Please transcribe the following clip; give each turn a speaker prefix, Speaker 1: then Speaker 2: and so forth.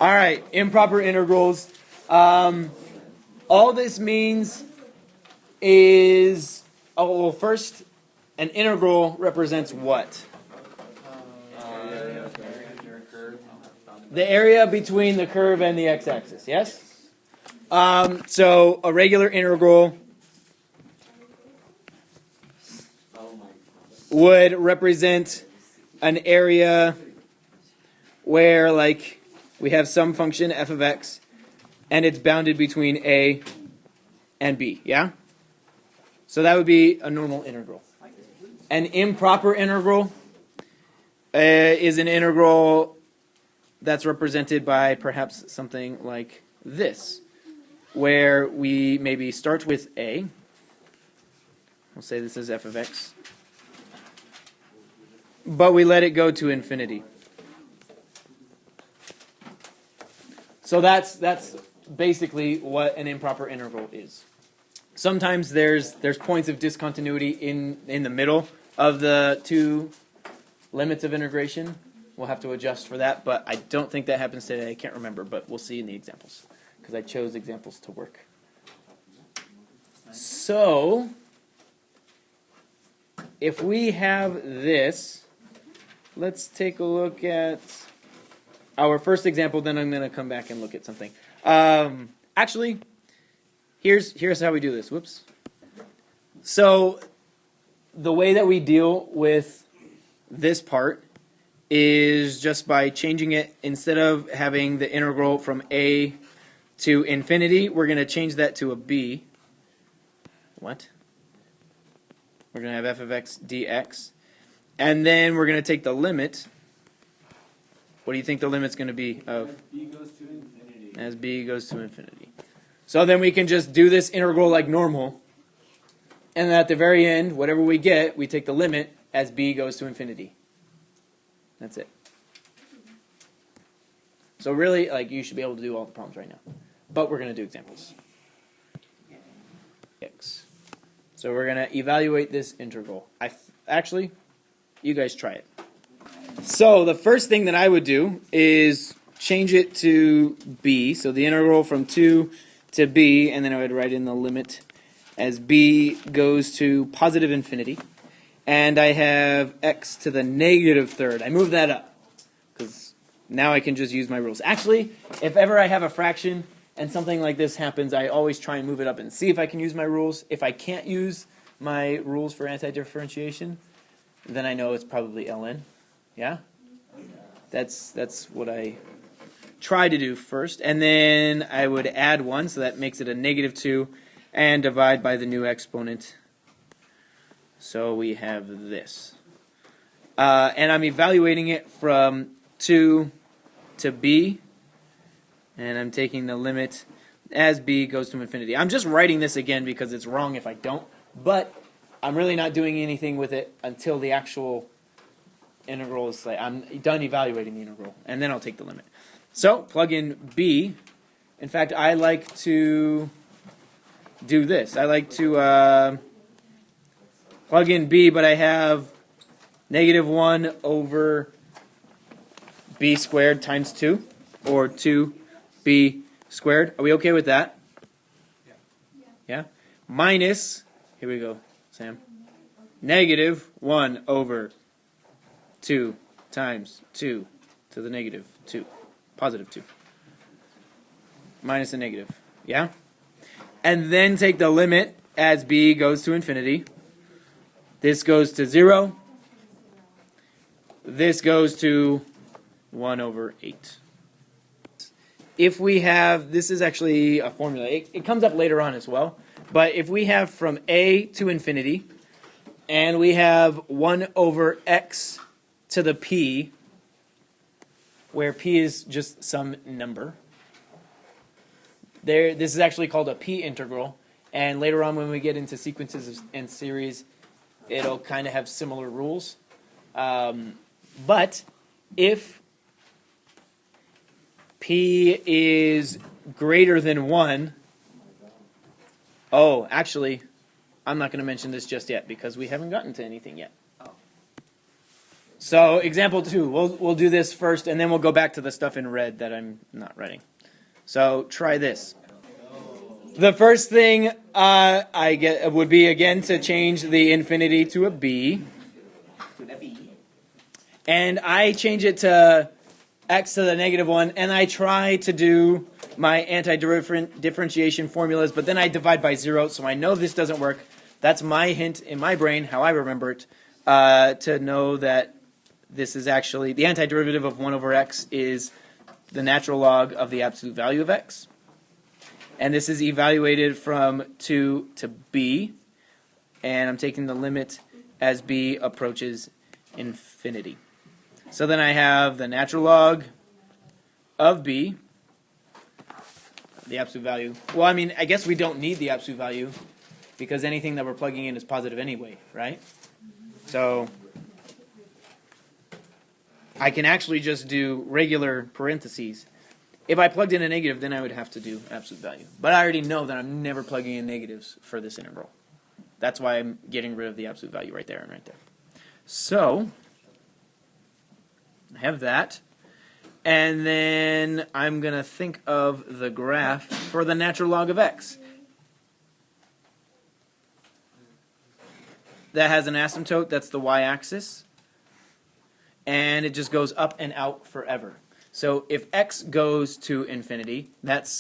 Speaker 1: All right, improper integrals. All this means is, oh, well, first, an integral represents what? The area between the curve and the x-axis, yes? So a regular integral would represent an area where, like, we have some function f of x, and it's bounded between a and b, yeah? So that would be a normal integral. An improper integral is an integral that's represented by perhaps something like this, where we maybe start with a. We'll say this is f of x. But we let it go to infinity. So that's basically what an improper integral is. Sometimes there's points of discontinuity in the middle of the two limits of integration. We'll have to adjust for that, but I don't think that happens today. I can't remember, but we'll see in the examples, because I chose examples to work. So, if we have this, let's take a look at our first example, then I'm going to come back and look at something. Actually, here's how we do this. Whoops. So, the way that we deal with this part is just by changing it. Instead of having the integral from a to infinity, we're going to change that to a b. What? We're going to have f of x dx. And then we're going to take the limit. What do you think the limit's going to be of?
Speaker 2: As b goes to infinity.
Speaker 1: As b goes to infinity. So then we can just do this integral like normal. And at the very end, whatever we get, we take the limit as b goes to infinity. That's it. So really, like, you should be able to do all the problems right now. But we're going to do examples. X. So we're going to evaluate this integral. Actually, you guys try it. So the first thing that I would do is change it to b. So the integral from 2 to b, and then I would write in the limit as b goes to positive infinity. And I have x to the negative third. I move that up, because now I can just use my rules. Actually, if ever I have a fraction and something like this happens, I always try and move it up and see if I can use my rules. If I can't use my rules for anti-differentiation, then I know it's probably ln. Yeah? That's what I try to do first. And then I would add 1, so that makes it a negative 2, and divide by the new exponent. So we have this. And I'm evaluating it from 2 to b. And I'm taking the limit as b goes to infinity. I'm just writing this again because it's wrong if I don't. But I'm really not doing anything with it until the actual integral is, like, I'm done evaluating the integral. And then I'll take the limit. So plug in b. In fact, I like to do this. I like to plug in b, but I have negative 1 over b squared times 2, or 2b squared. Are we okay with that? Yeah? Minus, here we go, Sam, negative 1 over 2 times 2 to the negative 2, positive 2, minus a negative, yeah? And then take the limit as b goes to infinity. This goes to 0. This goes to 1 over 8. If we have, this is actually a formula. It comes up later on as well. But if we have from a to infinity, and we have 1 over x to the p, where p is just some number, this is actually called a p integral. And later on when we get into sequences and series, it'll kind of have similar rules. But if p is greater than 1, oh, actually, I'm not going to mention this just yet because we haven't gotten to anything yet. So example 2, we'll do this first, and then we'll go back to the stuff in red that I'm not writing. So try this. The first thing I get would be, again, to change the infinity to a b. And I change it to x to the -1, and I try to do my anti-differentiation formulas, but then I divide by 0, so I know this doesn't work. That's my hint in my brain, how I remember it, to know that this is actually, the antiderivative of 1 over x is the natural log of the absolute value of x. And this is evaluated from 2 to b, and I'm taking the limit as b approaches infinity. So then I have the natural log of b, the absolute value. Well, I mean, I guess we don't need the absolute value because anything that we're plugging in is positive anyway, right? So I can actually just do regular parentheses. If I plugged in a negative, then I would have to do absolute value. But I already know that I'm never plugging in negatives for this integral. That's why I'm getting rid of the absolute value right there and right there. So I have that. And then I'm going to think of the graph for the natural log of x. That has an asymptote, that's the y-axis. And it just goes up and out forever. So if x goes to infinity, that's